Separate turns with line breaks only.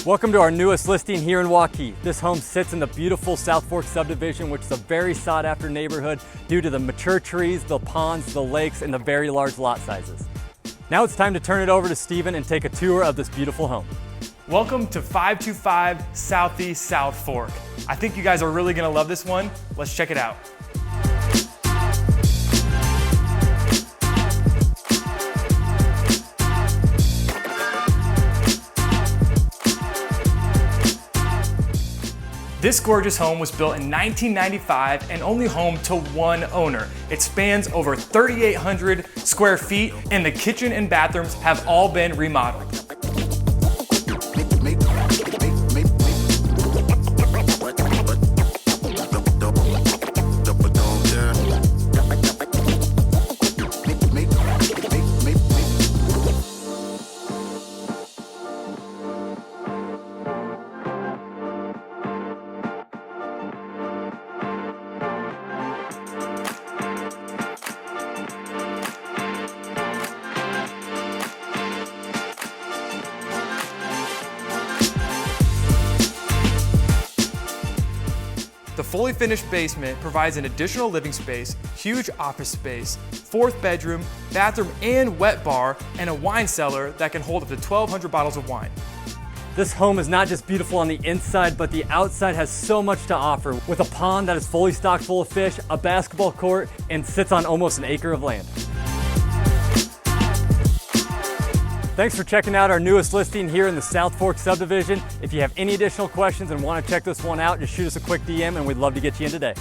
Welcome to our newest listing here in Waukee. This home sits in the beautiful Southfork subdivision, which is a very sought after neighborhood due to the mature trees, the ponds, the lakes, and the very large lot sizes. Now it's time to turn it over to Steven and take a tour of this beautiful home.
Welcome to 525 Southeast Southfork. I think you guys are really gonna love this one. Let's check it out. This gorgeous home was built in 1995 and only home to one owner. It spans over 3,800 square feet and the kitchen and bathrooms have all been remodeled. The fully finished basement provides an additional living space, huge office space, fourth bedroom, bathroom and wet bar, and a wine cellar that can hold up to 1,200 bottles of wine.
This home is not just beautiful on the inside, but the outside has so much to offer, with a pond that is fully stocked full of fish, a basketball court, and sits on almost an acre of land. Thanks for checking out our newest listing here in the Southfork subdivision. If you have any additional questions and want to check this one out, just shoot us a quick DM and we'd love to get you in today.